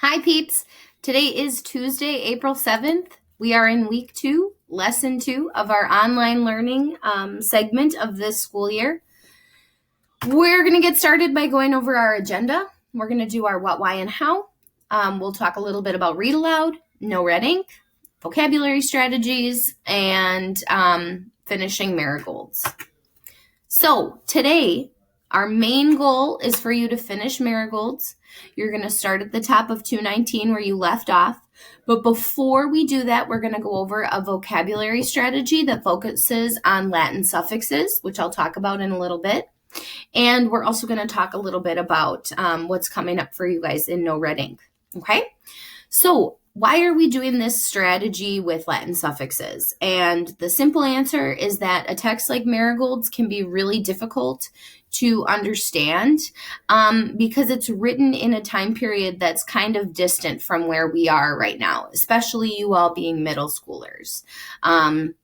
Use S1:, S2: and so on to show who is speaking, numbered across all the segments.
S1: Hi, peeps. Today is Tuesday, April 7th. We are in week 2, lesson 2 of our online learning segment of this school year. We're going to get started by going over our agenda. We're going to do our what, why, and how. We'll talk a little bit about read aloud, no red ink, vocabulary strategies, and finishing marigolds. So today, our main goal is for you to finish marigolds. You're going to start at the top of 219 where you left off. But before we do that, we're going to go over a vocabulary strategy that focuses on Latin suffixes, which I'll talk about in a little bit. And we're also going to talk a little bit about what's coming up for you guys in no red ink. Okay? So why are we doing this strategy with Latin suffixes? And the simple answer is that a text like Marigolds can be really difficult to understand because it's written in a time period that's kind of distant from where we are right now, especially you all being middle schoolers. And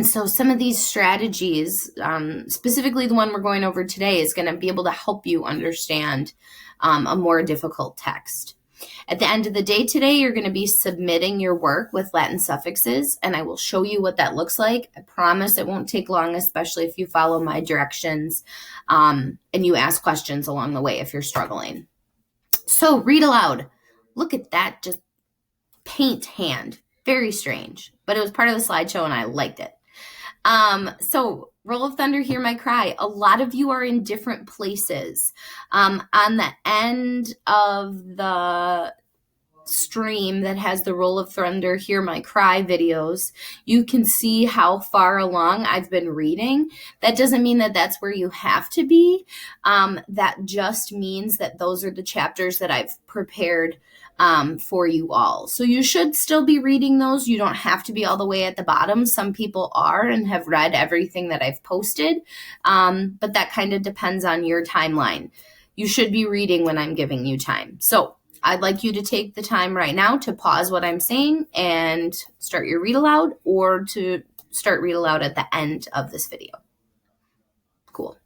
S1: so some of these strategies, specifically the one we're going over today, is going to be able to help you understand a more difficult text. At the end of the day today, you're going to be submitting your work with Latin suffixes, and I will show you what that looks like. I promise it won't take long, especially if you follow my directions and you ask questions along the way if you're struggling. So read aloud. Look at that, just paint hand. Very strange, but it was part of the slideshow and I liked it. So Roll of Thunder, Hear My Cry. A lot of you are in different places. On the end of the stream that has the Roll of Thunder, Hear My Cry videos, you can see how far along I've been reading. That doesn't mean that that's where you have to be. That just means that those are the chapters that I've prepared for you all. So you should still be reading those. You don't have to be all the way at the bottom. Some people are and have read everything that I've posted, but that kind of depends on your timeline. You should be reading when I'm giving you time. So I'd like you to take the time right now to pause what I'm saying and start your read aloud, or to start read aloud at the end of this video. Cool.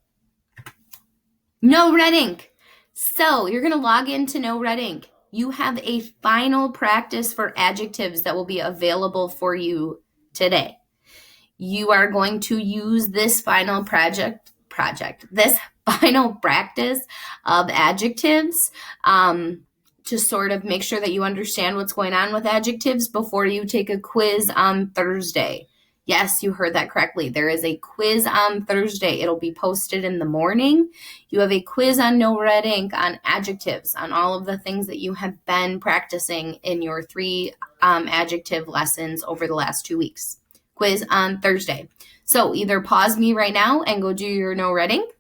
S1: No red ink. So you're going to log into No Red Ink. You have a final practice for adjectives that will be available for you today. You are going to use this final this final practice of adjectives to sort of make sure that you understand what's going on with adjectives before you take a quiz on Thursday. Yes, you heard that correctly. There is a quiz on Thursday. It'll be posted in the morning. You have a quiz on No Red Ink on adjectives, on all of the things that you have been practicing in your 3 adjective lessons over the last 2 weeks. Quiz on Thursday. So either pause me right now and go do your No Red Ink,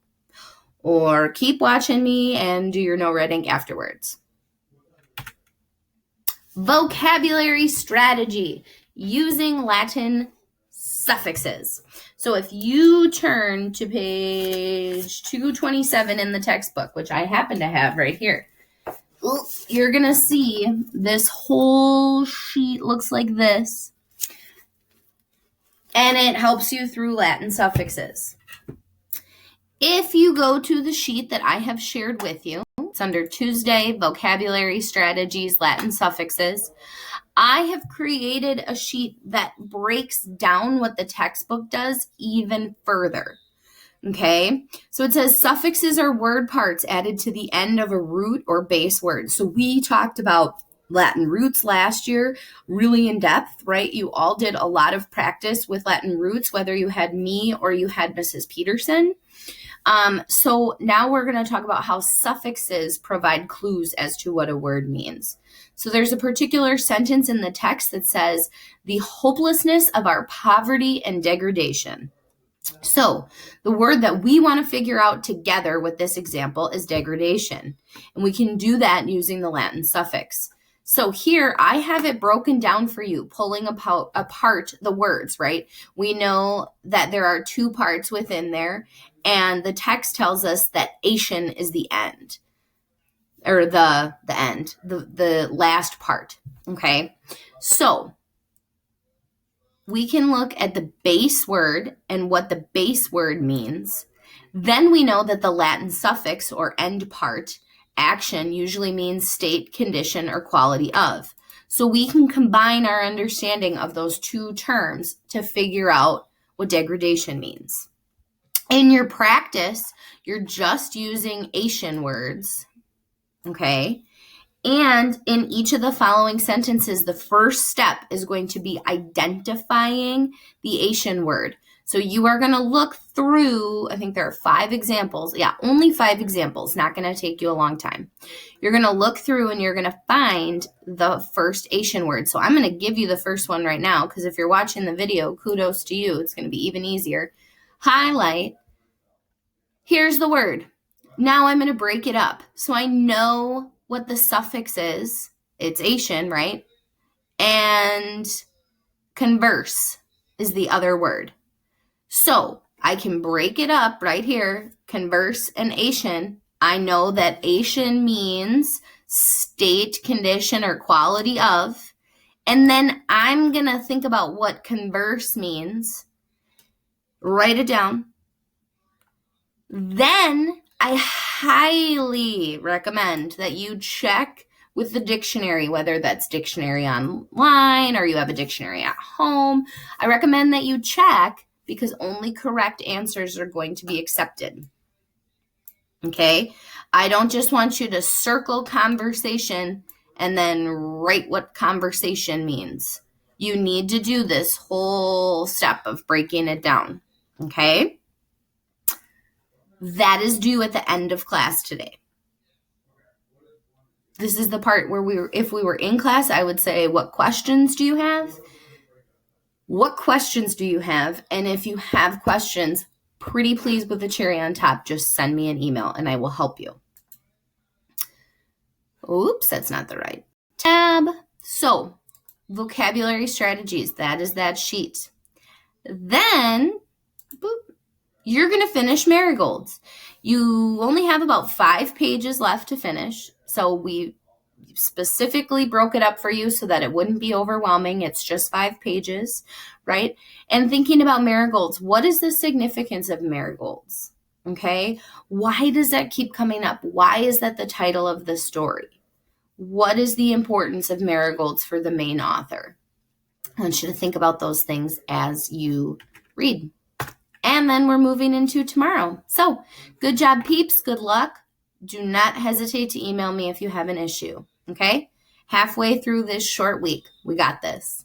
S1: or keep watching me and do your No Red Ink afterwards. Vocabulary strategy using Latin suffixes. So if you turn to page 227 in the textbook, which I happen to have right here, you're going to see this whole sheet looks like this, and it helps you through Latin suffixes. If you go to the sheet that I have shared with you, it's under Tuesday, Vocabulary Strategies, Latin Suffixes. I have created a sheet that breaks down what the textbook does even further. Okay, so it says suffixes are word parts added to the end of a root or base word. So we talked about Latin roots last year, really in depth, right? You all did a lot of practice with Latin roots, whether you had me or you had Mrs. Peterson. So now we're going to talk about how suffixes provide clues as to what a word means. So there's a particular sentence in the text that says, the hopelessness of our poverty and degradation. So the word that we want to figure out together with this example is degradation. And we can do that using the Latin suffix. So here I have it broken down for you, pulling apart the words, right? We know that there are 2 parts within there, and the text tells us that ation is the end, or the end, the last part, okay? So we can look at the base word and what the base word means. Then we know that the Latin suffix or end part Action usually means state, condition, or quality of. So we can combine our understanding of those two terms to figure out what degradation means. In your practice, you're just using ation words, okay? And in each of the following sentences, the first step is going to be identifying the ation word. So you are going to look through, I think there are 5 examples. Yeah, only 5 examples, not going to take you a long time. You're going to look through and you're going to find the first ation word. So I'm going to give you the first one right now, because if you're watching the video, kudos to you. It's going to be even easier. Highlight. Here's the word. Now I'm going to break it up. So I know what the suffix is. It's ation, right? And converse is the other word. So I can break it up right here, converse and ation. I know that ation means state, condition, or quality of. And then I'm going to think about what converse means. Write it down. Then I highly recommend that you check with the dictionary, whether that's dictionary online or you have a dictionary at home. I recommend that you check because only correct answers are going to be accepted. Okay? I don't just want you to circle conversation and then write what conversation means. You need to do this whole step of breaking it down. Okay? That is due at the end of class today. This is the part where if we were in class, I would say, what questions do you have? What questions do you have? And if you have questions, pretty please with the cherry on top, just send me an email and I will help you. Oops, that's not the right tab. So, vocabulary strategies, that is that sheet. Then, boop, you're going to finish marigolds. You only have about 5 pages left to finish. So we specifically broke it up for you so that it wouldn't be overwhelming. It's just 5 pages, right? And thinking about marigolds, what is the significance of marigolds? Okay? Why does that keep coming up? Why is that the title of the story? What is the importance of marigolds for the main author? I want you to think about those things as you read. And then we're moving into tomorrow. So, good job, peeps. Good luck. Do not hesitate to email me if you have an issue, okay? Halfway through this short week, we got this.